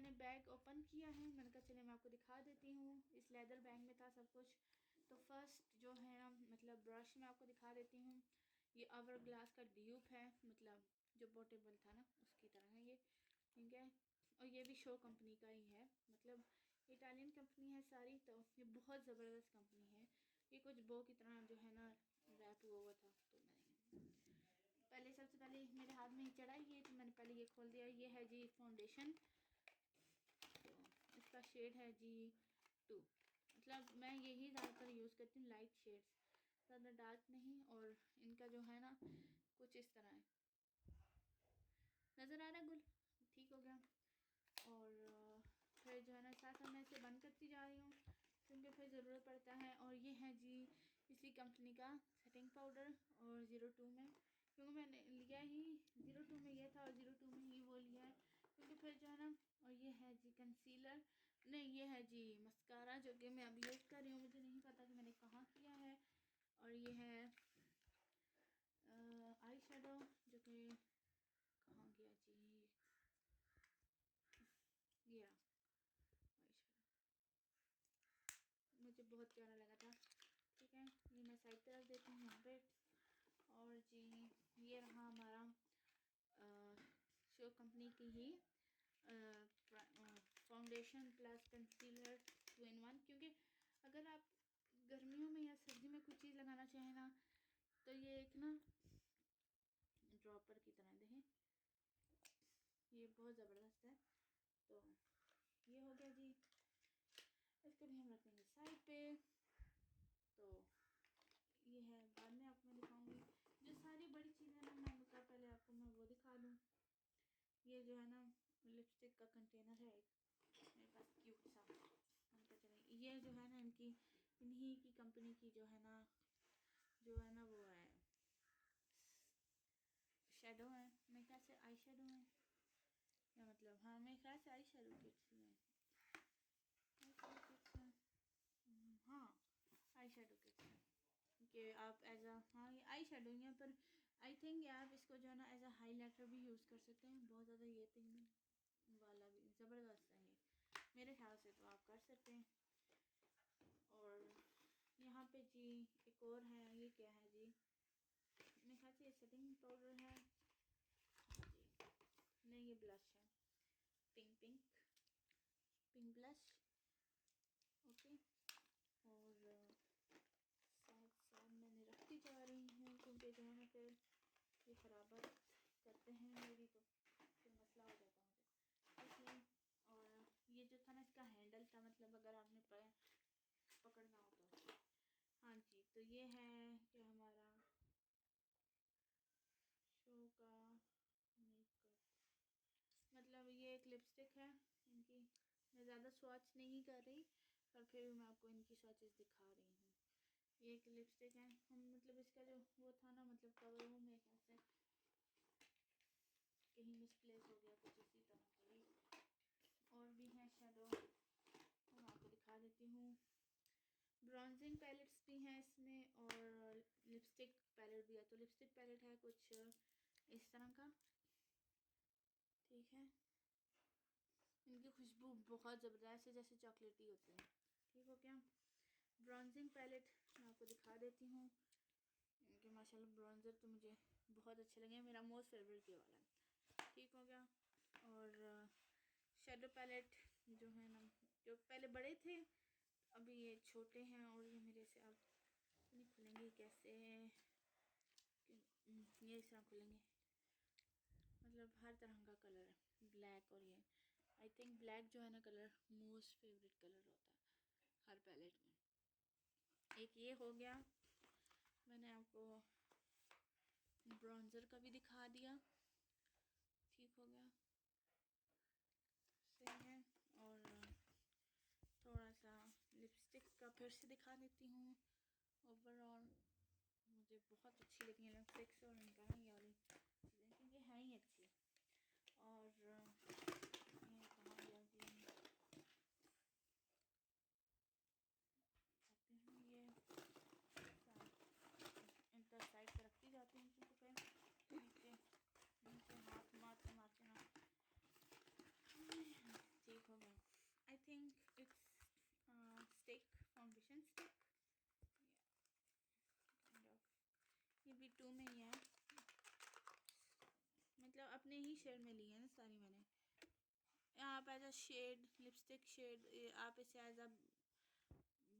मैंने bag open किया है, मैंने कहा चले मैं आपको दिखा देती हूँ। इस लेदर बैग में था सब कुछ। तो फर्स्ट जो है ना मतलब ब्रश मैं आपको दिखा देती हूँ। ये आवर ग्लास का ड्यूब है, मतलब जो पोर्टेबल था ना उसकी तरह है ये, ठीक है। और ये भी शो कंपनी का ही है, मतलब इटालियन कंपनी है सारी, तो ये बहुत ज़बरदस्त कंपनी है। ये कुछ बो की तरह जो है ना रैप हुआ था। तो मैंने पहले सबसे पहले मेरे हाथ में ही चढ़ाई ये, तो मैंने पहले ये खोल दिया। ये है जी फाउंडेशन, तो इसका शेड है G2। मतलब मैं यही ज़्यादातर यूज़ करती हूँ, लाइट शेड्स, ज़्यादा डार्क नहीं। और इनका जो है ना कुछ इस तरह है, नज़र आ रहा है गुल, ठीक हो गया। और फिर जो है ना साथ मैं इसे बंद करती जा रही हूँ क्योंकि फिर ज़रूरत पड़ता है। और ये है जी इसी कंपनी का सेटिंग पाउडर, और 02 में, क्योंकि मैंने लिया ही 02 में ये था और 02 में ही वो लिया है, क्योंकि फिर जो है ना। और ये है जी कंसीलर, नहीं ये है जी मस्कारा, जो कि मैं अभी यूज़ कर रही हूँ, मुझे नहीं पता कि मैंने कहाँ किया है। और ये है आई शेडो, जो कि कहाँ गया जी, ये आई शेडो, मुझे बहुत प्यारा लगा था, ठीक है। ये मैं साइड पे रख देती हूँ यहाँ पे। और जी ये रहा हमारा शो कंपनी की ही फाउंडेशन प्लस कंसीलर 2 in 1, क्योंकि अगर आप गर्मियों में या सर्दी में कुछ चीज़ लगाना चाहें ना, तो ये एक ना ड्रॉपर की तरह देखें, ये बहुत ज़बरदस्त है। तो ये हो गया जी, इसको भी हम रखेंगे साइड पे। तो ये है, बाद में आपको मैं दिखाऊंगी जो सारी बड़ी चीज़ें ना, मैं बता पहले आपको मैं वो दिखा दूँ। ये जो है ना लिपस्टिक का कंटेनर है एक मेरे पास क्यूट सा, हमको चले। ये जो है ना इन्हीं की कंपनी की जो है ना वो है शेडो है, मेरे ख्याल से आई शेडो है, या मतलब हाँ मेरे ख्याल से आई शेडो किट्स हैं, हाँ आई शेडो किट्स हैं कि आप एज अ, हाँ ये आई शेडो है, पर आई थिंक आप इसको जो है ना एज अ हाईलाइटर भी यूज़ कर सकते हैं। बहुत ज़्यादा ये थिंग वाला भी ज़बरदस्त है ये, मेरे ख्याल से तो आप कर सकते हैं। और यहाँ पे जी एक और है, ये क्या है जी, मेरे ख्याल से ये सेटिंग पाउडर है जी, नहीं ये ब्लश है, पिंक ब्लश, ओके। और साथ साथ मैंने रखती जा रही हूँ क्योंकि जो है ना फिर ये ख़राब करते हैं मेरी, तो फिर मसला हो जाता मुझे इसलिए। और ये जो था ना इसका हैंडल था, मतलब अगर आपने पकड़ना हो तो, हाँ जी। तो ये है कि हमारा शो का मेकअप, मतलब ये एक लिपस्टिक है इनकी, मैं ज़्यादा स्वॉच नहीं कर रही, पर फिर भी मैं आपको इनकी स्वॉचेस दिखा रही हूँ। ये एक लिपस्टिक है, हम मतलब इसका जो वो था ना, मतलब कवर वो मेरे ख्याल से कहीं मिसप्लेस हो गया कुछ इसी तरह का ही। और भी है शेडो, मैं आपको दिखा देती हूँ। ब्रॉन्जिंग पैलेट्स भी हैं इसमें और लिपस्टिक पैलेट भी है। तो लिपस्टिक पैलेट है कुछ इस तरह का, ठीक है। इनकी खुशबू बहुत ज़बरदस्त है, जैसे चॉकलेटी होते हैं, ठीक हो क्या। ब्रॉन्जिंग पैलेट मैं आपको दिखा देती हूँ, इनके माशाल्लाह ब्रॉन्ज़र तो मुझे बहुत अच्छे लगे, मेरा मोस्ट फेवरेट ये वाला है, ठीक हो गया। और शेडो पैलेट जो है ना, जो पहले बड़े थे अभी ये छोटे हैं, और ये मेरे से अब नहीं खुलेंगे कैसे, ये इस तरह खुलेंगे, मतलब हर तरह का कलर है, ब्लैक। और ये आई थिंक ब्लैक जो है ना कलर मोस्ट फेवरेट कलर होता है हर पैलेट में। एक ये हो गया, मैंने आपको ब्रॉन्ज़र का भी दिखा दिया, ठीक हो गया, सही है। और थोड़ा सा लिपस्टिक का फिर से दिखा देती हूँ। ओवरऑल मुझे बहुत अच्छी लगी हैं लिपस्टिक्स, और इनका ये वाली चीज़ें क्योंकि हैं ही अच्छी। और ये कहाँ गया जी, कहते हैं ये इनका साइड पर रखती जाती हूँ क्योंकि फिर नीचे नीचे हाथ मारते ना, ठीक 2 में ही है, मतलब अपने ही शेड में ली है ना सारी मैंने। आप as a shade lipstick shade, आप इसे एज अ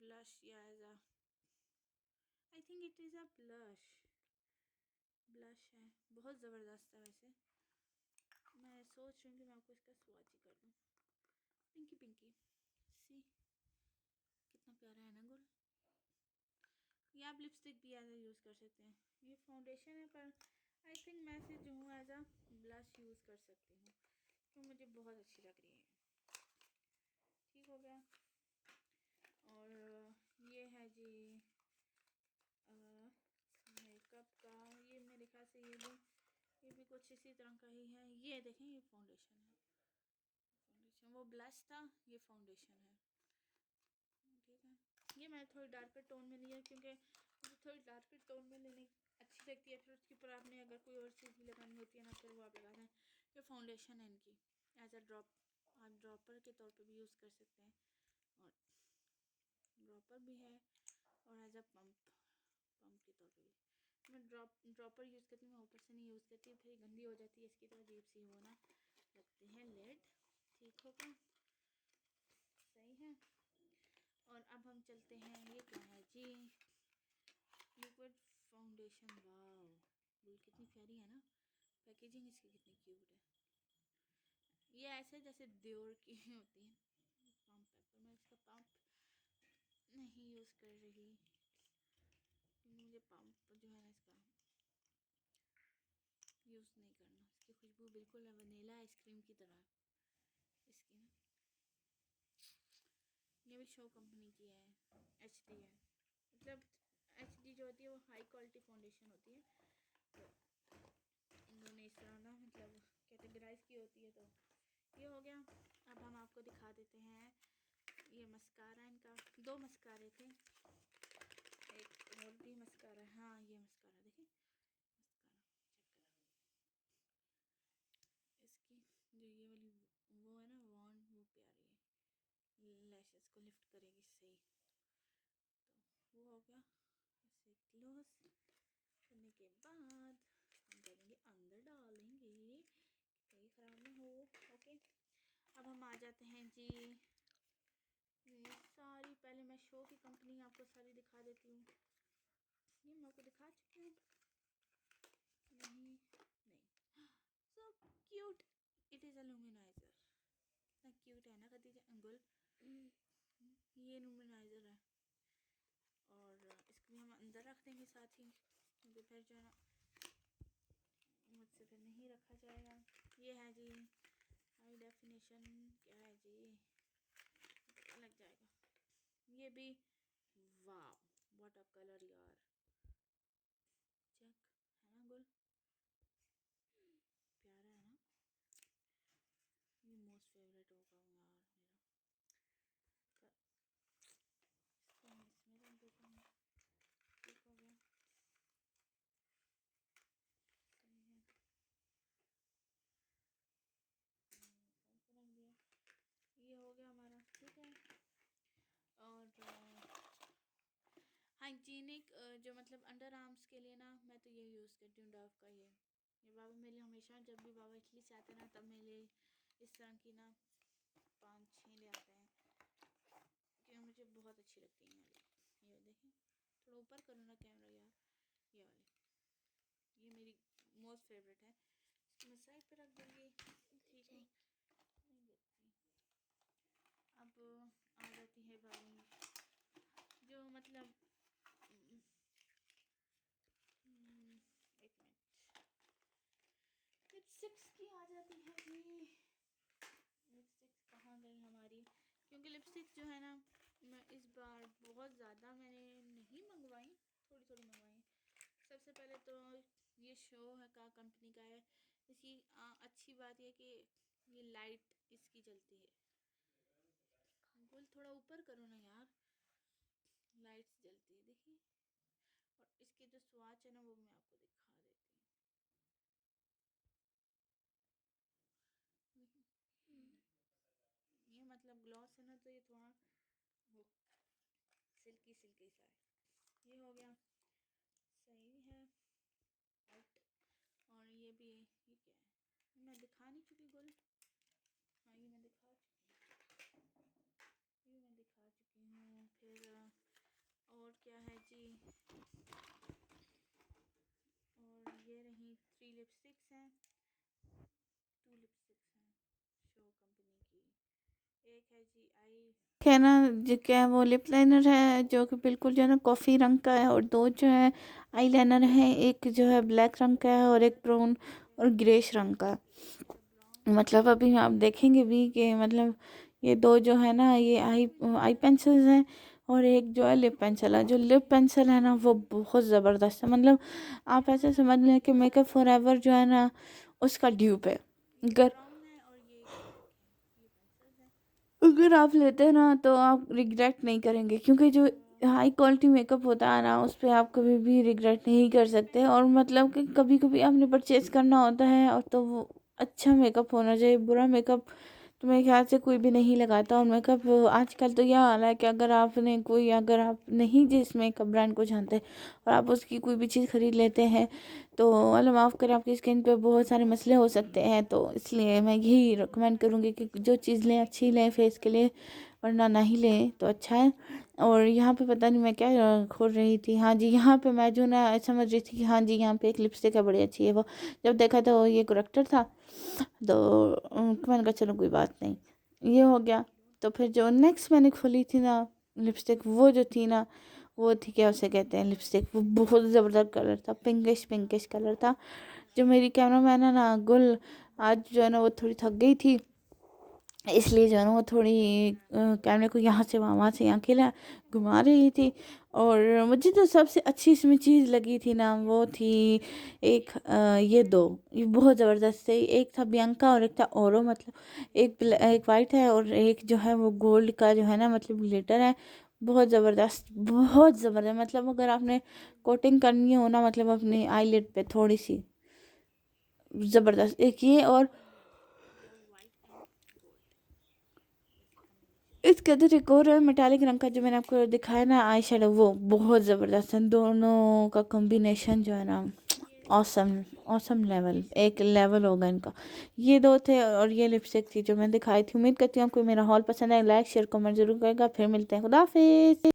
ब्लश या as a, I think it is a blush है, बहुत ज़बरदस्त है। वैसे मैं सोच रही हूँ कि मैं आपको इसका स्वाच ही कर दूँ। पिंकी पिंकी सी, कितना प्यारा है ना गुल। ये आप लिपस्टिक भी एज अ यूज़ कर सकते हैं। ये फाउंडेशन है पर आई थिंक मैं इसे जो हूँ एज अ ब्लश यूज़ कर सकती हूँ, तो मुझे बहुत अच्छी लग रही है। ठीक हो गया। और ये है जी मेकअप का, ये मेरे ख्याल से ये भी कुछ इसी तरह का ही है। ये देखें, ये फाउंडेशन है, फाउंडेशन वो ब्लश था, ये फाउंडेशन है। ठीक है, ये मैंने थोड़ी डार्कर टोन में लिया क्योंकि मुझे थोड़ी डार्कर टोन में लेनी अच्छी लगती है। फिर उसके ऊपर आपने अगर कोई और चीज़ भी लगानी होती है ना, फिर वो आप लगा दें। ये फाउंडेशन है इनकी, एज अ ड्रॉप, आप ड्रॉपर के तौर पे भी यूज़ कर सकते हैं, और ड्रॉपर भी है, और एज अ पंप के तौर पे भी। मैं ड्रॉपर यूज़ करती हूँ, मैं ऊपर से नहीं यूज़ करती, फिर गंदी हो जाती है इसकी, तो अजीब सी वो ना लगती है लेड। ठीक होगा, सही है। और अब हम चलते हैं, ये क्या है जी, लिक्विड फाउंडेशन। वाव, बिल कितनी प्यारी है ना, पैकेजिंग इसकी कितनी क्यूट है। ये ऐसे जैसे दियोर की होती है पंप है, पर मैं इसका पंप नहीं यूज़ कर रही क्योंकि मुझे पंप जो है ना इसका यूज़ नहीं करना। इसकी खुशबू बिल्कुल वनीला आइसक्रीम की तरह है इसकी ना। ये भी शो कंपनी की है, HD है, मतलब HD जो होती है वो हाई क्वालिटी फाउंडेशन होती है, तो इन्होंने इस तरह ना मतलब कैटेगराइज की होती है। तो ये हो गया। अब हम आपको दिखा देते हैं, ये मस्कारा, इनका 2 मस्कारे थे, एक और भी मस्कारा। हाँ, ये मस्कारा देखिए, मस्कारा चेक करो, इसकी जो ये वाली वो है ना वॉन्ड, वो प्यारी है, लैशेस को लिफ्ट करेगी सही। तो वो हो गया। इसे क्लोज करने के बाद हम करेंगे, अंदर डालेंगे, कहीं ख़राब ना हो। ओके, अब हम आ जाते हैं जी, ये सारी, पहले मैं शो की कंपनी आपको सारी दिखा देती हूँ। ये मैं आपको दिखा चुकी हूँ, नहीं so cute, it is a luminizer. इतना क्यूट है ना खदीजा अंगुल, ये लुमिनाइज़र है, और इसको भी हम अंदर रख देंगे साथ ही, क्योंकि फिर जो है ना मुझसे फिर नहीं रखा जाएगा। ये है जी हाई डेफिनेशन, क्या है जी, पता लग जाएगा। ये भी, वाह व्हाट अ कलर यार, चेक है ना गुल, प्यारा है ना। ये मोस्ट फेवरेट होगा यार मेरा, तो इसको मैं इसमें रख देता हूँ। ठीक हो गया, सही है, कौन सा रख दिया, ये हो गया हमारा। ठीक है, और हाइजीनिक जो मतलब अंडर आर्म्स के लिए ना, मैं तो ये यूज़ करती हूँ डव का। ये बाबा मेरे लिए हमेशा, जब भी बाबा इटली से आते हैं ना, तब मेरे लिए इस तरह की ना 5-6 ले आते हैं, क्योंकि मुझे बहुत अच्छी लगती है वाली। ये देखें, थोड़ा ऊपर करो ना कैमरा यार, ये वाली, ये मेरी मोस्ट फेवरेट है। इसको मैं साइड पे रख दूँगी। ठीक है, नहीं देखती। अब आ जाती है बारी जो मतलब एक मिनट, लिपस्टिक्स की आ जाती है जी। लिपस्टिक्स कहाँ गई हमारी, क्योंकि लिपस्टिक जो है ना, मैं इस बार बहुत ज़्यादा मैंने नहीं मंगवाई, थोड़ी थोड़ी मंगवाई। सबसे पहले तो ये शो है का कंपनी का है, इसकी अच्छी बात यह कि ये लाइट इसकी जलती है। बोल थोड़ा ऊपर करो ना यार, लाइट्स जलती है देखिए। और इसकी जो स्वाच है ना, वो मैं आपको दिखा देती हूँ, ये मतलब ग्लॉस है ना, तो ये थोड़ा वो सिल्की सिल्की सा है। ये हो गया, सही है। मैं दिखा नहीं चुकी गुल? हाँ ये मैं दिखा चुकी हूँ। फिर और क्या है जी, और ये रही 3 लिपस्टिक्स हैं, 2 लिपस्टिक्स हैं शो कंपनी की। एक है जी आई है ना, जो क्या है वो लिप लाइनर है जो कि बिल्कुल जो है ना कॉफ़ी रंग का है, और 2 जो है आई लाइनर है, एक जो है ब्लैक रंग का है और एक ब्राउन और ग्रेश रंग का। मतलब अभी आप देखेंगे भी कि मतलब ये 2 जो है ना ये आई पेंसिल्स हैं, और एक जो है लिप पेंसिल है। जो लिप पेंसिल है ना वो बहुत ज़बरदस्त है, मतलब आप ऐसे समझ लें कि मेकअप फॉरएवर जो है ना उसका ड्यूप है। अगर आप लेते हैं ना तो आप रिग्रेट नहीं करेंगे, क्योंकि जो हाई क्वालिटी मेकअप होता है ना उस पर आप कभी भी रिग्रेट नहीं कर सकते। और मतलब कि कभी कभी आपने परचेज करना होता है, और तो वो अच्छा मेकअप होना चाहिए। बुरा मेकअप तो मेरे ख्याल से कोई भी नहीं लगाता। और मेकअप आजकल तो यह हाल है कि अगर आप नहीं जिस मेकअप ब्रांड को जानते और आप उसकी कोई भी चीज़ खरीद लेते हैं तो अल्लाह माफ़ करे आपकी स्किन पे बहुत सारे मसले हो सकते हैं। तो इसलिए मैं यही रिकमेंड करूँगी कि जो चीज़ लें अच्छी लें फेस के लिए, वरना ना ही लें तो अच्छा है। और यहाँ पे पता नहीं मैं क्या खोल रही थी, हाँ जी यहाँ पे मैं जो ना समझ रही थी कि हाँ जी यहाँ पे एक लिपस्टिक है बड़ी अच्छी है। वो जब देखा तो ये करेक्टर था, तो मैंने कहा चलो कोई बात नहीं, ये हो गया। तो फिर जो नेक्स्ट मैंने खोली थी ना लिपस्टिक, वो जो थी ना वो थी, क्या उसे कहते हैं, लिपस्टिक, वो बहुत ज़बरदस्त कलर था, पिंकिश पिंकिश कलर था। जो मेरी कैमरा मैन है ना गुल, आज जो है ना वो थोड़ी थक गई थी, इसलिए जो है ना वो थोड़ी कैमरे को यहाँ से वहाँ से यहाँ खिला घुमा रही थी। और मुझे तो सबसे अच्छी इसमें चीज़ लगी थी ना वो थी एक ये बहुत ज़बरदस्त थे। एक था बियंका और एक था ओरो, मतलब एक वाइट है और एक जो है वो गोल्ड का जो है ना मतलब ग्लिटर है। बहुत ज़बरदस्त, बहुत ज़बरदस्त। मतलब अगर आपने कोटिंग करनी हो ना मतलब अपनी आईलिड पे थोड़ी सी, ज़बरदस्त। एक ये और इसके अंदर एक और है मेटालिक रंग का जो मैंने आपको दिखाया ना आई शेडो, वो बहुत ज़बरदस्त है। दोनों का कॉम्बिनेशन जो है ना ऑसम ऑसम लेवल, एक लेवल होगा इनका। ये 2 थे और ये लिपस्टिक थी जो मैं दिखाई थी। उम्मीद करती हूँ आपको मेरा हॉल पसंद है। लाइक शेयर कमेंट जरूर करेगा। फिर मिलते हैं, खुदा हाफिज़।